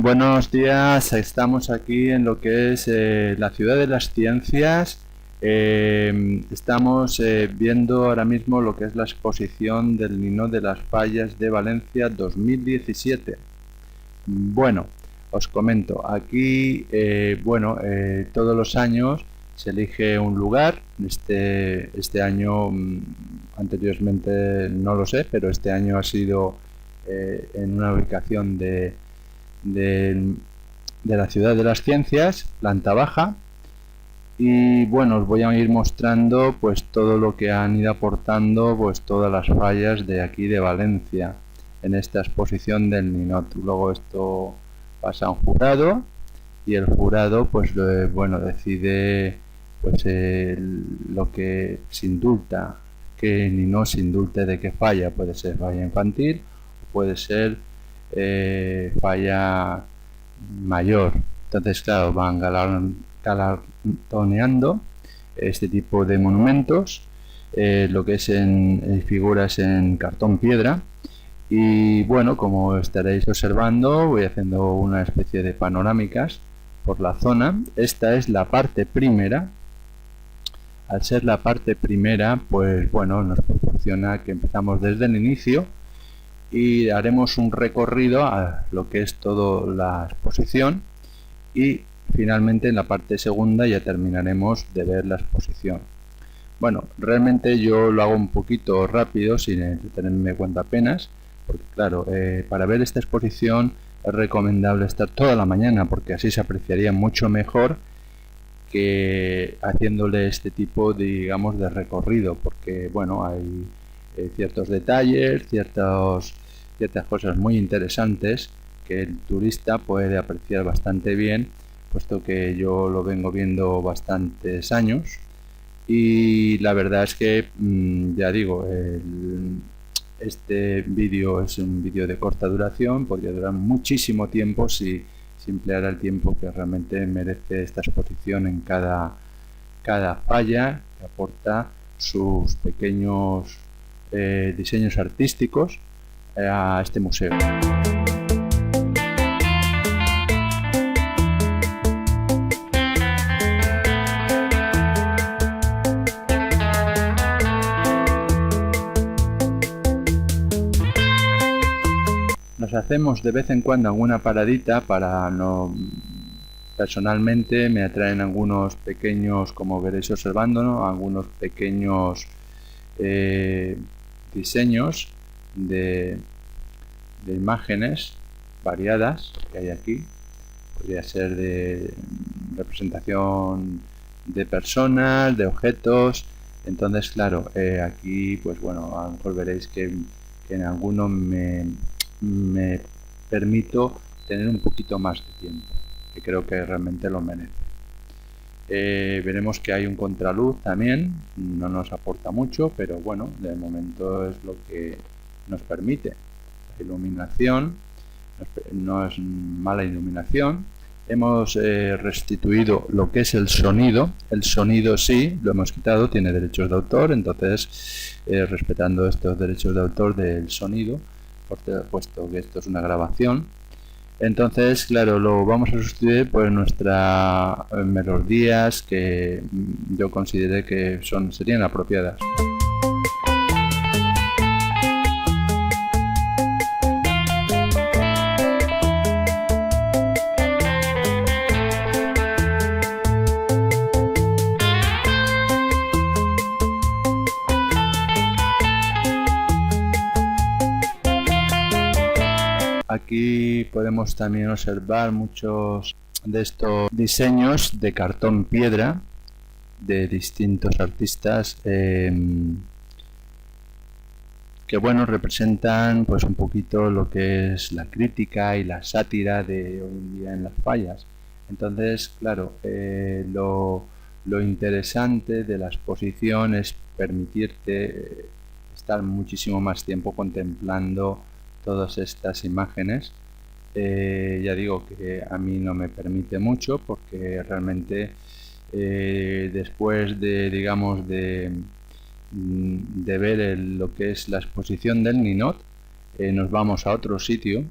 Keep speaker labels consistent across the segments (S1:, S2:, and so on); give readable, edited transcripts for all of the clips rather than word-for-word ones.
S1: Buenos días, estamos aquí en lo que es la Ciudad de las Ciencias. Estamos viendo ahora mismo lo que es la exposición del Ninot de las Fallas de Valencia 2017. Bueno, os comento, aquí, todos los años se elige un lugar. Este año, anteriormente no lo sé, pero este año ha sido en una ubicación de la Ciudad de las Ciencias, planta baja. Y bueno, os voy a ir mostrando pues todo lo que han ido aportando pues todas las fallas de aquí de Valencia en esta exposición del Ninot. Luego esto pasa a un jurado y el jurado pues decide pues lo que se indulta, que Ninot se indulte de qué falla. Puede ser falla infantil o puede ser falla mayor. Entonces, claro, van galardoneando este tipo de monumentos, lo que es en figuras en cartón piedra. Y bueno, como estaréis observando, voy haciendo una especie de panorámicas por la zona. Esta es la parte primera. Al ser la parte primera, pues bueno, nos proporciona que empezamos desde el inicio y haremos un recorrido a lo que es toda la exposición, y finalmente en la parte segunda ya terminaremos de ver la exposición. Bueno, realmente yo lo hago un poquito rápido sin tenerme cuenta apenas, porque claro, para ver esta exposición es recomendable estar toda la mañana, porque así se apreciaría mucho mejor que haciéndole este tipo de, digamos, de recorrido, porque bueno, hay ciertos detalles, ciertas cosas muy interesantes que el turista puede apreciar bastante bien, puesto que yo lo vengo viendo bastantes años. Y la verdad es que ya digo, este vídeo es un vídeo de corta duración, podría durar muchísimo tiempo si empleara el tiempo que realmente merece esta exposición en cada falla, que aporta sus pequeños diseños artísticos a este museo. Nos hacemos de vez en cuando alguna paradita para no... Personalmente me atraen algunos pequeños, como veréis observando, ¿no? Algunos pequeños diseños de imágenes variadas que hay aquí. Podría ser de representación de personas, de objetos. Entonces, claro, aquí pues bueno, a lo mejor veréis que en alguno me permito tener un poquito más de tiempo, que creo que realmente lo merece. Veremos que hay un contraluz también, no nos aporta mucho, pero bueno, de momento es lo que nos permite. La iluminación no es mala iluminación. Hemos restituido lo que es el sonido. El sonido sí, lo hemos quitado, tiene derechos de autor, entonces respetando estos derechos de autor del sonido, puesto que esto es una grabación. Entonces, claro, lo vamos a sustituir por nuestras melodías que yo consideré que serían apropiadas. Aquí podemos también observar muchos de estos diseños de cartón piedra de distintos artistas que bueno, representan pues un poquito lo que es la crítica y la sátira de hoy en día en las fallas. Entonces, claro, lo interesante de la exposición es permitirte estar muchísimo más tiempo contemplando todas estas imágenes. Ya digo que a mí no me permite mucho, porque realmente después de, digamos, de ver lo que es la exposición del Ninot, nos vamos a otro sitio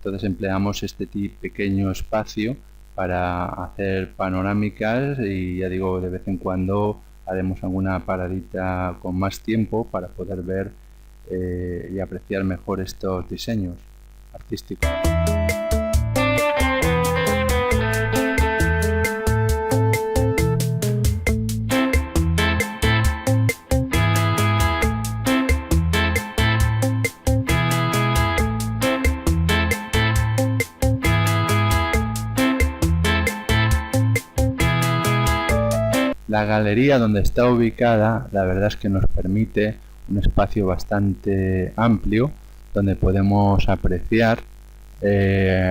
S1: Entonces empleamos este pequeño espacio para hacer panorámicas y ya digo, de vez en cuando haremos alguna paradita con más tiempo para poder ver y apreciar mejor estos diseños artísticos. La galería donde está ubicada, la verdad es que nos permite un espacio bastante amplio donde podemos apreciar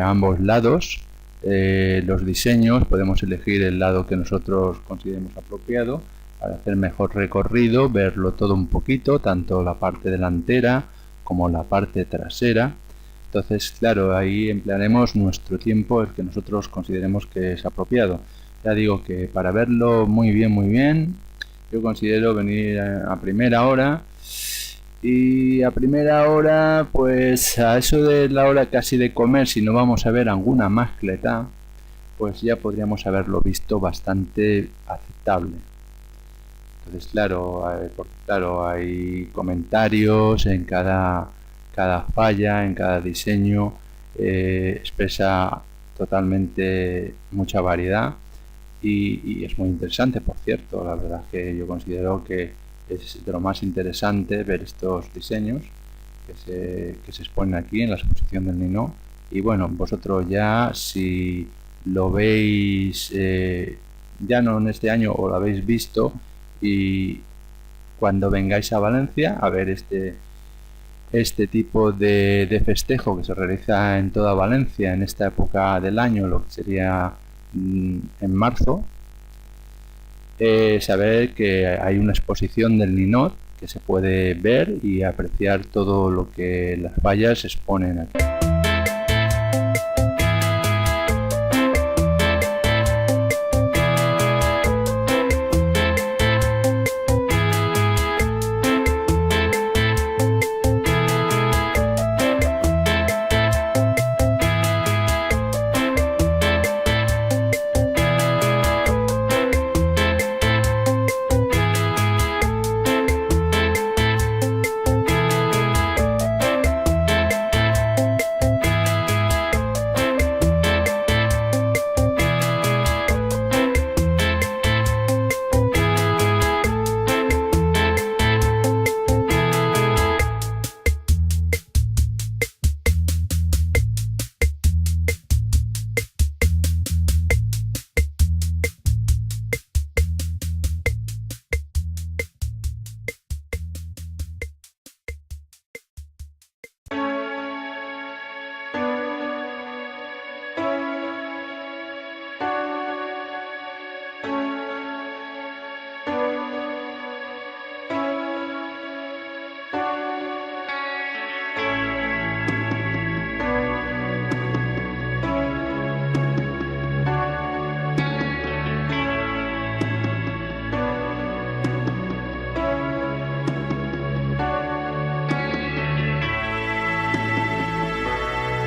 S1: ambos lados, los diseños. Podemos elegir el lado que nosotros consideremos apropiado para hacer mejor recorrido, verlo todo un poquito, tanto la parte delantera como la parte trasera. Entonces, claro, ahí emplearemos nuestro tiempo, el que nosotros consideremos que es apropiado. Ya digo que para verlo muy bien, yo considero venir a primera hora. Y a primera hora, pues a eso de la hora casi de comer, si no vamos a ver alguna mascleta, pues ya podríamos haberlo visto bastante aceptable. Entonces, claro, porque claro, hay comentarios en cada falla, en cada diseño, expresa totalmente mucha variedad y es muy interesante, por cierto. La verdad que yo considero que es de lo más interesante ver estos diseños que se exponen aquí en la exposición del Ninot. Y bueno, vosotros ya, si lo veis ya no en este año o lo habéis visto, y cuando vengáis a Valencia a ver este tipo de festejo que se realiza en toda Valencia en esta época del año, lo que sería en marzo, saber que hay una exposición del Ninot que se puede ver y apreciar todo lo que las fallas exponen aquí.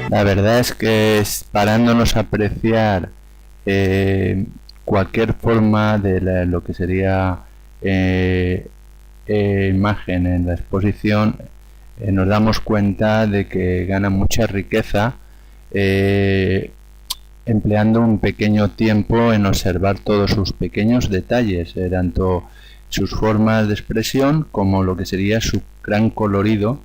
S1: La verdad es que parándonos a apreciar cualquier forma de lo que sería imagen en la exposición, nos damos cuenta de que gana mucha riqueza empleando un pequeño tiempo en observar todos sus pequeños detalles, tanto sus formas de expresión como lo que sería su gran colorido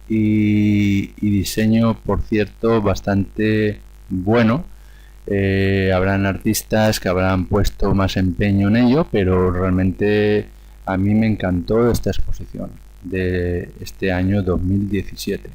S1: y diseño, por cierto, bastante bueno. Habrán artistas que habrán puesto más empeño en ello, pero realmente a mí me encantó esta exposición de este año 2017.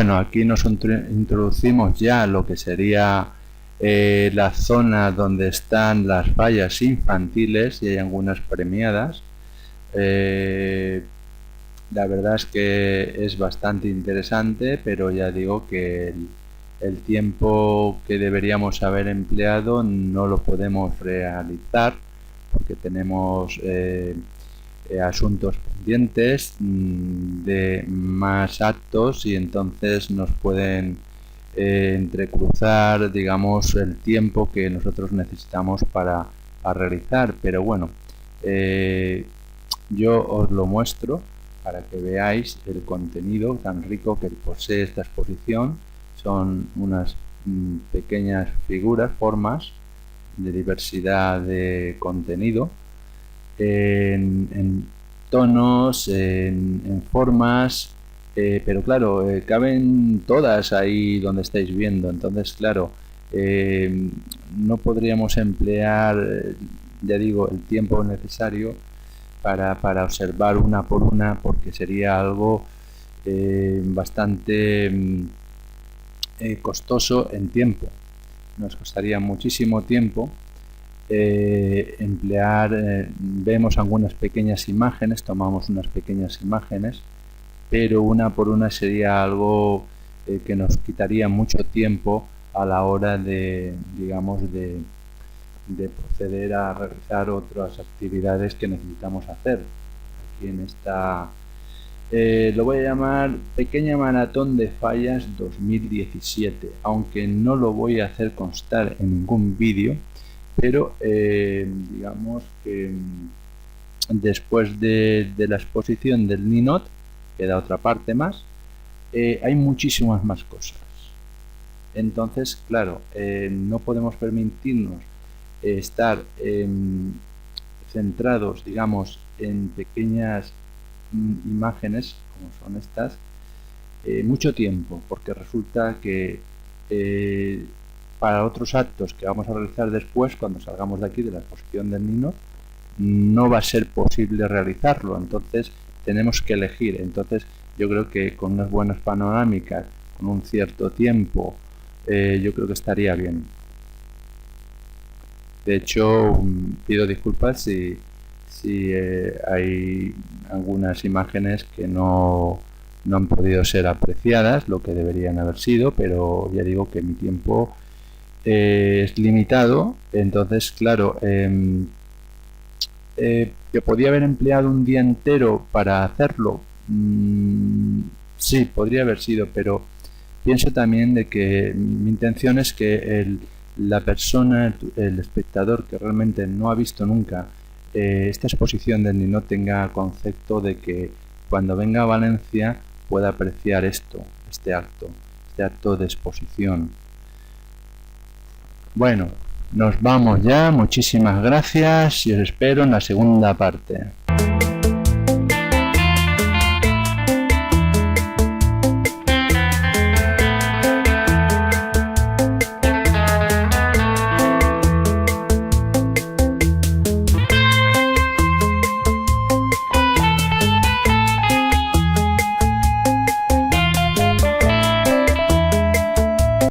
S1: Bueno, aquí nos introducimos ya lo que sería la zona donde están las fallas infantiles, y hay algunas premiadas. La verdad es que es bastante interesante, pero ya digo que el tiempo que deberíamos haber empleado no lo podemos realizar porque tenemos asuntos pendientes de más actos, y entonces nos pueden entrecruzar, digamos, el tiempo que nosotros necesitamos para realizar. Pero bueno, yo os lo muestro para que veáis el contenido tan rico que posee esta exposición. Son unas pequeñas figuras, formas de diversidad de contenido, en tonos, en formas, pero claro, caben todas ahí donde estáis viendo. Entonces, claro, no podríamos emplear, ya digo, el tiempo necesario para observar una por una, porque sería algo bastante costoso en tiempo. Nos costaría muchísimo tiempo emplear, vemos algunas pequeñas imágenes, tomamos unas pequeñas imágenes, pero una por una sería algo que nos quitaría mucho tiempo a la hora de, digamos, de proceder a realizar otras actividades que necesitamos hacer. Aquí en esta lo voy a llamar Pequeña Maratón de Fallas 2017, aunque no lo voy a hacer constar en ningún vídeo, pero digamos que después de la exposición del Ninot, queda otra parte más, hay muchísimas más cosas. Entonces, claro, no podemos permitirnos estar centrados, digamos, en pequeñas imágenes como son estas mucho tiempo, porque resulta que para otros actos que vamos a realizar después, cuando salgamos de aquí de la exposición del Ninot, no va a ser posible realizarlo. Entonces tenemos que elegir. Entonces yo creo que con unas buenas panorámicas, con un cierto tiempo, yo creo que estaría bien. De hecho, pido disculpas si hay algunas imágenes que no han podido ser apreciadas, lo que deberían haber sido, pero ya digo que mi tiempo es limitado. Entonces, claro, que podía haber empleado un día entero para hacerlo, sí, podría haber sido, pero pienso también de que mi intención es que la persona, el espectador que realmente no ha visto nunca esta exposición del Ninot, tenga concepto de que cuando venga a Valencia pueda apreciar este acto de exposición. Bueno, nos vamos ya, muchísimas gracias y os espero en la segunda parte.